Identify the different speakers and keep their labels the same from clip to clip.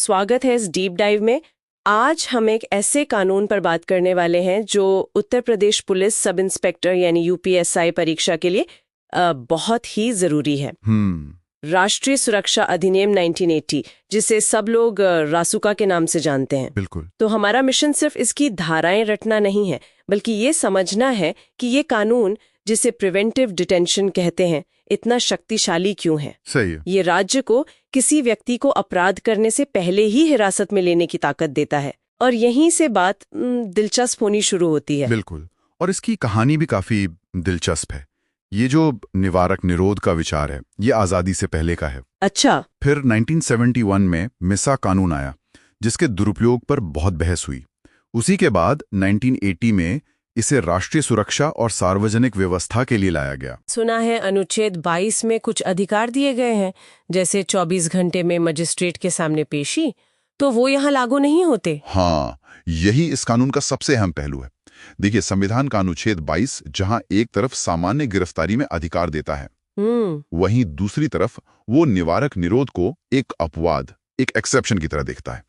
Speaker 1: स्वागत है इस डीप डाइव में। आज हम एक ऐसे कानून पर बात करने वाले हैं जो Uttar Pradesh police sub inspector यानी यूपीएसआई परीक्षा के लिए बहुत ही जरूरी है। राष्ट्रीय सुरक्षा अधिनियम 1980, जिसे सब लोग रासुका के नाम से जानते हैं।
Speaker 2: बिल्कुल।
Speaker 1: तो हमारा मिशन सिर्फ इसकी धाराएं रटना नहीं है, बल्कि ये समझना है कि ये कानून, जिसे प्रिवेंटिव डिटेंशन कहते हैं, इतना शक्तिशाली क्यों है।
Speaker 2: सही है।
Speaker 1: ये राज्य को किसी व्यक्ति को अपराध करने से पहले ही हिरासत में लेने की ताकत देता है, और यहीं से बात दिलचस्प होनी शुरू होती है।
Speaker 2: बिल्कुल। और इसकी कहानी भी काफी दिलचस्प है। ये जो निवारक निरोध का विचार है, ये आजादी से पहले का है।
Speaker 1: अच्छा।
Speaker 2: फिर 1971 में मिसा कानून आया, जिसके दुरुपयोग पर बहुत बहस हुई। उसी के बाद 1980 में इसे राष्ट्रीय सुरक्षा और सार्वजनिक व्यवस्था के लिए लाया गया।
Speaker 1: सुना है अनुच्छेद 22 में कुछ अधिकार दिए गए हैं, जैसे 24 घंटे में मजिस्ट्रेट के सामने पेशी, तो वो यहाँ लागू नहीं होते।
Speaker 2: हाँ, यही इस कानून का सबसे अहम पहलू है। देखिए, संविधान का अनुच्छेद 22 जहां एक तरफ सामान्य गिरफ्तारी में अधिकार देता है, वहीं दूसरी तरफ वो निवारक निरोध को एक अपवाद, एक एक्सेप्शन की तरह देखता है।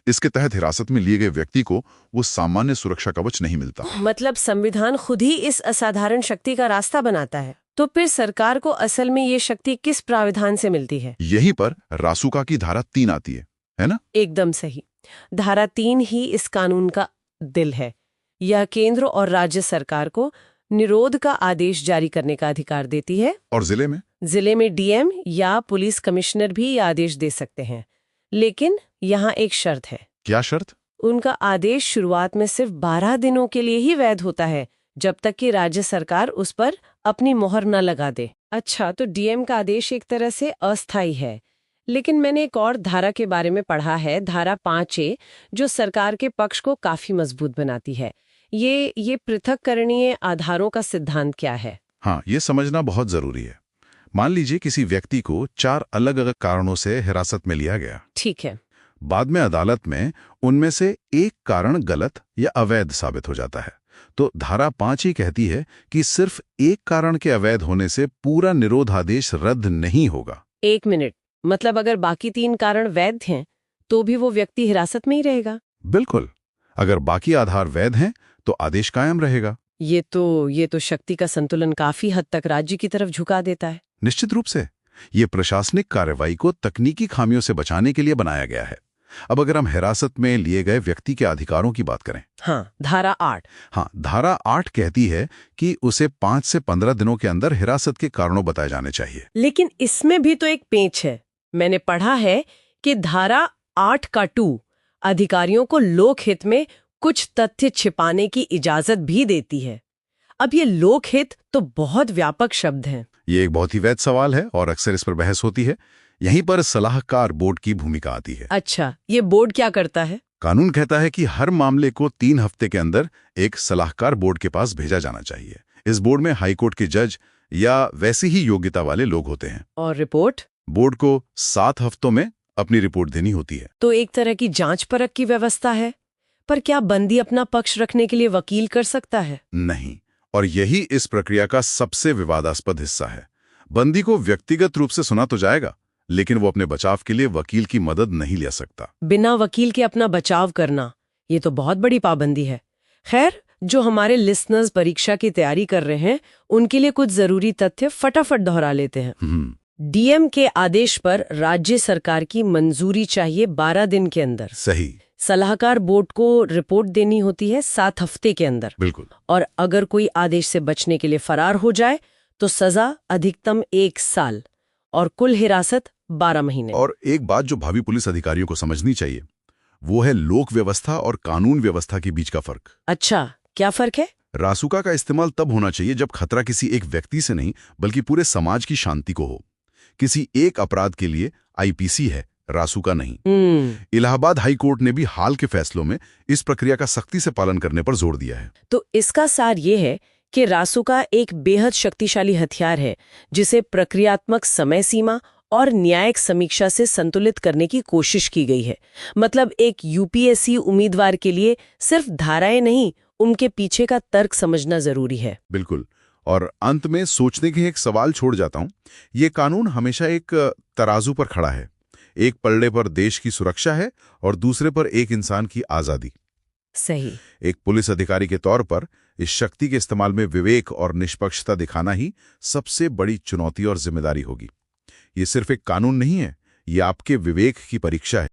Speaker 2: इसके तहत हिरासत में लिए गए व्यक्ति को वो सामान्य सुरक्षा कवच नहीं मिलता। मतलब
Speaker 1: संविधान खुद ही इस असाधारण शक्ति का रास्ता बनाता है। तो फिर सरकार को असल में ये शक्ति किस प्राविधान से मिलती है?
Speaker 2: यहीं पर रासुका की धारा 3 आती है ना?
Speaker 1: एकदम सही। धारा 3 ही इस कानून का दिल है। यह केंद्र और राज्य सरकार को निरोध का आदेश जारी करने का अधिकार देती है।
Speaker 2: और जिले में
Speaker 1: डीएम या पुलिस कमिश्नर भी यह आदेश दे सकते हैं। लेकिन यहाँ एक शर्त है।
Speaker 2: क्या शर्त?
Speaker 1: उनका आदेश शुरुआत में सिर्फ 12 दिनों के लिए ही वैध होता है, जब तक कि राज्य सरकार उस पर अपनी मोहर न लगा दे। अच्छा, तो डीएम का आदेश एक तरह से अस्थायी है। लेकिन मैंने एक और धारा के बारे में पढ़ा है, धारा 5A, जो सरकार के पक्ष को काफी मजबूत बनाती है। ये पृथक्करणीय आधारों का सिद्धांत क्या है?
Speaker 2: हाँ, ये समझना बहुत जरूरी है। मान लीजिए किसी व्यक्ति को 4 अलग अलग कारणों से हिरासत में लिया गया।
Speaker 1: ठीक है।
Speaker 2: बाद में अदालत में उनमें से एक कारण गलत या अवैध साबित हो जाता है, तो धारा 5 ही कहती है कि सिर्फ एक कारण के अवैध होने से पूरा निरोधादेश रद्द नहीं होगा।
Speaker 1: 1 मिनट, मतलब अगर बाकी 3 कारण वैध हैं, तो भी वो व्यक्ति हिरासत में ही रहेगा?
Speaker 2: बिल्कुल। अगर बाकी आधार वैध हैं, तो आदेश कायम रहेगा।
Speaker 1: ये तो शक्ति का संतुलन काफी हद तक राज्य की तरफ झुका देता है।
Speaker 2: निश्चित रूप से। ये प्रशासनिक कार्रवाई को तकनीकी खामियों से बचाने के लिए बनाया गया है। अब अगर हम हिरासत में लिए गए व्यक्ति के अधिकारों की बात करें।
Speaker 1: हाँ, धारा 8।
Speaker 2: हाँ, धारा 8 कहती है कि उसे 5 से 15 दिनों के अंदर हिरासत के कारणों बताए जाने चाहिए।
Speaker 1: लेकिन इसमें भी तो एक पेंच है। मैंने पढ़ा है कि धारा 8 का 2 अधिकारियों को लोकहित में कुछ तथ्य छिपाने की इजाजत भी देती है। अब ये लोकहित तो बहुत व्यापक शब्द है।
Speaker 2: ये एक बहुत ही वैध सवाल है और अक्सर इस पर बहस होती है। यहीं पर सलाहकार बोर्ड की भूमिका आती है।
Speaker 1: अच्छा, ये बोर्ड क्या करता है?
Speaker 2: कानून कहता है कि हर मामले को 3 हफ्ते के अंदर एक सलाहकार बोर्ड के पास भेजा जाना चाहिए। इस बोर्ड में हाईकोर्ट के जज या वैसी ही योग्यता वाले लोग होते हैं।
Speaker 1: और रिपोर्ट?
Speaker 2: बोर्ड को 7 हफ्तों में अपनी रिपोर्ट देनी होती है।
Speaker 1: तो एक तरह की जांच परख की व्यवस्था है। पर क्या बंदी अपना पक्ष रखने के लिए वकील कर सकता है?
Speaker 2: नहीं, और यही इस प्रक्रिया का सबसे विवादास्पद हिस्सा है। बंदी को व्यक्तिगत रूप से सुना तो जाएगा, लेकिन वो अपने बचाव के लिए वकील की मदद नहीं ले सकता।
Speaker 1: बिना वकील के अपना बचाव करना, ये तो बहुत बड़ी पाबंदी है। खैर, जो हमारे लिसनर्स परीक्षा की तैयारी कर रहे हैं, उनके लिए कुछ जरूरी तथ्य फटाफट दोहरा लेते हैं। डीएम के आदेश पर राज्य सरकार की मंजूरी चाहिए 12 दिन के अंदर।
Speaker 2: सही।
Speaker 1: सलाहकार बोर्ड को रिपोर्ट देनी होती है 7 हफ्ते के अंदर।
Speaker 2: बिल्कुल।
Speaker 1: और अगर कोई आदेश से बचने के लिए फरार हो जाए तो सजा अधिकतम 1 साल और कुल हिरासत 12 महीने।
Speaker 2: और एक बात जो भावी पुलिस अधिकारियों को समझनी चाहिए, वो है लोक व्यवस्था और कानून व्यवस्था के बीच का फर्क।
Speaker 1: अच्छा, क्या फर्क है?
Speaker 2: रासुका का इस्तेमाल तब होना चाहिए जब खतरा किसी एक व्यक्ति से नहीं, बल्कि पूरे समाज की शांति को हो। किसी एक अपराध के लिए आईपीसी है, रासुका नहीं। इलाहाबाद हाई कोर्ट ने भी हाल के फैसलों में इस प्रक्रिया का सख्ती से पालन करने पर जोर दिया है।
Speaker 1: तो इसका सार ये है कि रासुका एक बेहद शक्तिशाली हथियार है, जिसे प्रक्रियात्मक समय सीमा और न्यायिक समीक्षा से संतुलित करने की कोशिश की गई है। मतलब एक यूपीएससी उम्मीदवार के लिए सिर्फ धाराएं नहीं, उनके पीछे का तर्क समझना जरूरी है।
Speaker 2: बिल्कुल। और अंत में सोचने के एक सवाल छोड़ जाता हूं। ये कानून हमेशा एक तराजू पर खड़ा है। एक पल्ले पर देश की सुरक्षा है और दूसरे पर एक इंसान की आजादी।
Speaker 1: सही।
Speaker 2: एक पुलिस अधिकारी के तौर पर इस शक्ति के इस्तेमाल में विवेक और निष्पक्षता दिखाना ही सबसे बड़ी चुनौती और जिम्मेदारी होगी। ये सिर्फ एक कानून नहीं है, ये आपके विवेक की परीक्षा है।